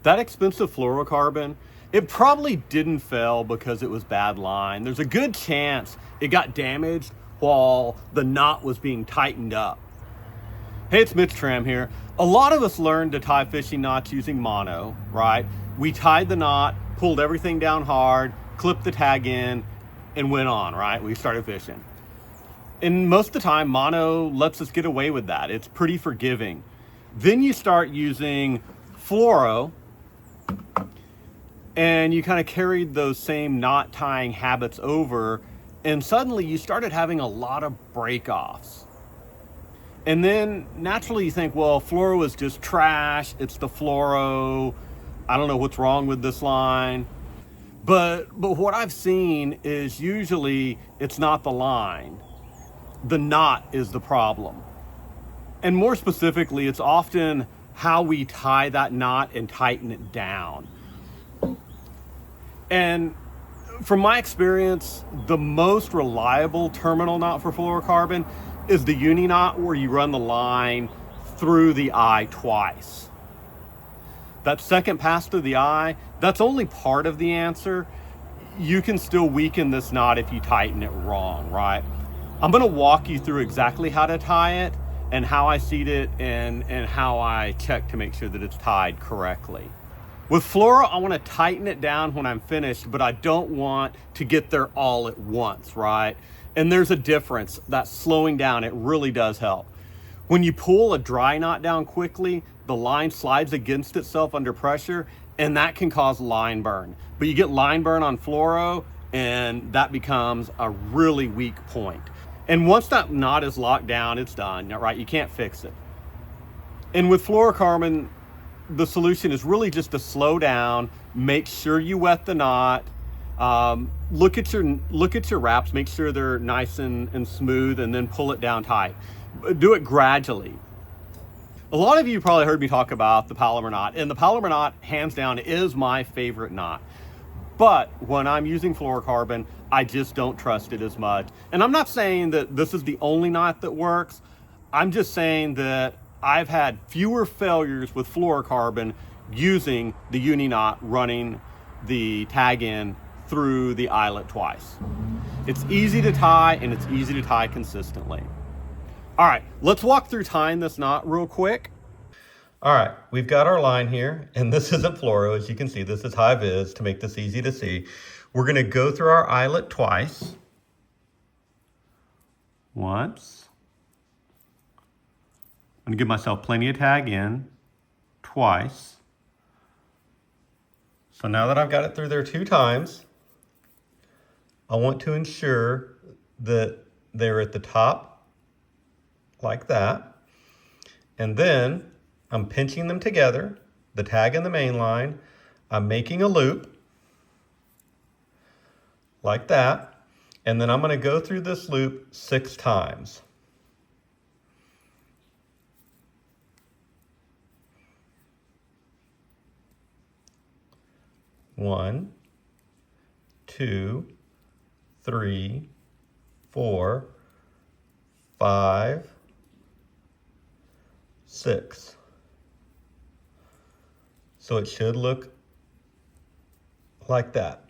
That expensive fluorocarbon, it probably didn't fail because it was bad line. There's a good chance it got damaged while the knot was being tightened up. Hey, it's Mitchtram here. A lot of us learned to tie fishing knots using mono, right? We tied the knot, pulled everything down hard, clipped the tag in, and went on, right? We started fishing. And most of the time, mono lets us get away with that. It's pretty forgiving. Then you start using fluoro, and you kind of carried those same knot tying habits over, and suddenly you started having a lot of break-offs. And then naturally you think, well, fluoro is just trash. It's the fluoro. I don't know what's wrong with this line. But what I've seen is usually it's not the line. The knot is the problem. And more specifically, it's often how we tie that knot and tighten it down. And from my experience, the most reliable terminal knot for fluorocarbon is the uni knot, where you run the line through the eye twice. That second pass through the eye, that's only part of the answer. You can still weaken this knot if you tighten it wrong, right? I'm gonna walk you through exactly how to tie it and how I seat it and how I check to make sure that it's tied correctly. With fluoro, I want to tighten it down when I'm finished, but I don't want to get there all at once, right? And there's a difference. That slowing down, it really does help. When you pull a dry knot down quickly, the line slides against itself under pressure, and that can cause line burn. But you get line burn on fluoro, and that becomes a really weak point. And once that knot is locked down, it's done, right? You can't fix it. And with fluorocarbon, the solution is really just to slow down, make sure you wet the knot, look at your wraps, make sure they're nice and smooth, and then pull it down tight. Do it gradually. A lot of you probably heard me talk about the Palomar knot, and the Palomar knot, hands down, is my favorite knot. But when I'm using fluorocarbon, I just don't trust it as much. And I'm not saying that this is the only knot that works. I'm just saying that I've had fewer failures with fluorocarbon using the uni knot running the tag in through the eyelet twice. It's easy to tie, and it's easy to tie consistently. All right, let's walk through tying this knot real quick. All right, we've got our line here, and this isn't fluoro, as you can see. This is high vis to make this easy to see. We're gonna go through our eyelet twice. Once. I'm gonna give myself plenty of tag in, twice. So now that I've got it through there 2 times, I want to ensure that they're at the top, like that. And then I'm pinching them together, the tag and the main line. I'm making a loop, like that. And then I'm gonna go through this loop 6 times. One, 2, 3, 4, 5, 6. So it should look like that.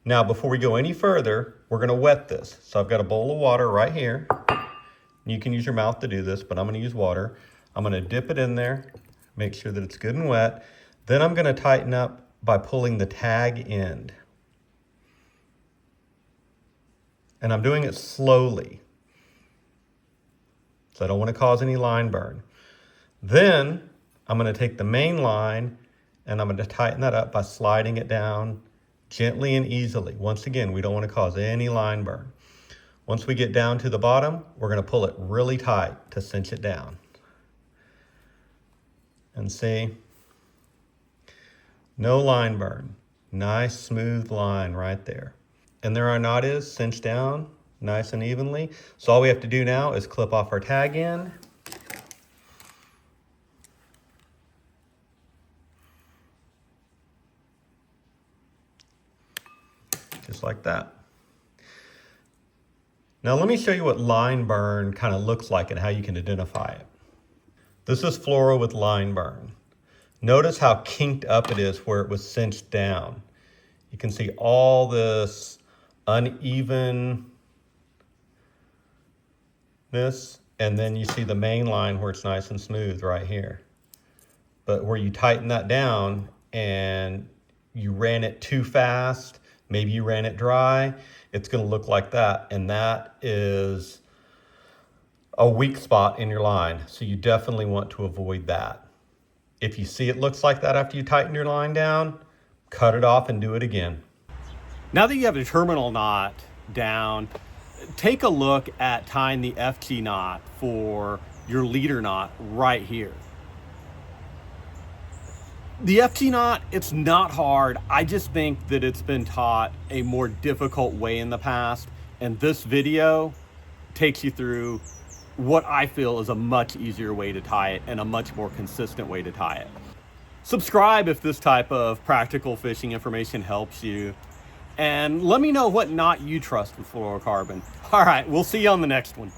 Now, before we go any further, we're going to wet this. So I've got a bowl of water right here. You can use your mouth to do this, but I'm going to use water. I'm going to dip it in there, make sure that it's good and wet. Then I'm going to tighten up by pulling the tag end. And I'm doing it slowly, so I don't want to cause any line burn. Then I'm going to take the main line and I'm going to tighten that up by sliding it down gently and easily. Once again, we don't want to cause any line burn. Once we get down to the bottom, we're going to pull it really tight to cinch it down. And see, no line burn. Nice smooth line right there. And there our knot is, cinched down nice and evenly. So all we have to do now is clip off our tag end. Just like that. Now let me show you what line burn kind of looks like and how you can identify it. This is fluoro with line burn. Notice how kinked up it is where it was cinched down. You can see all this unevenness, and then you see the main line where it's nice and smooth right here. But where you tighten that down and you ran it too fast, maybe you ran it dry, it's going to look like that. And that is a weak spot in your line. So you definitely want to avoid that. If you see it looks like that after you tighten your line down, cut it off and do it again. Now that you have the terminal knot down, take a look at tying the FG knot for your leader knot right here. The FG knot, it's not hard. I just think that it's been taught a more difficult way in the past, and this video takes you through what I feel is a much easier way to tie it and a much more consistent way to tie it. Subscribe if this type of practical fishing information helps you, and let me know what knot you trust with fluorocarbon. All right, we'll see you on the next one.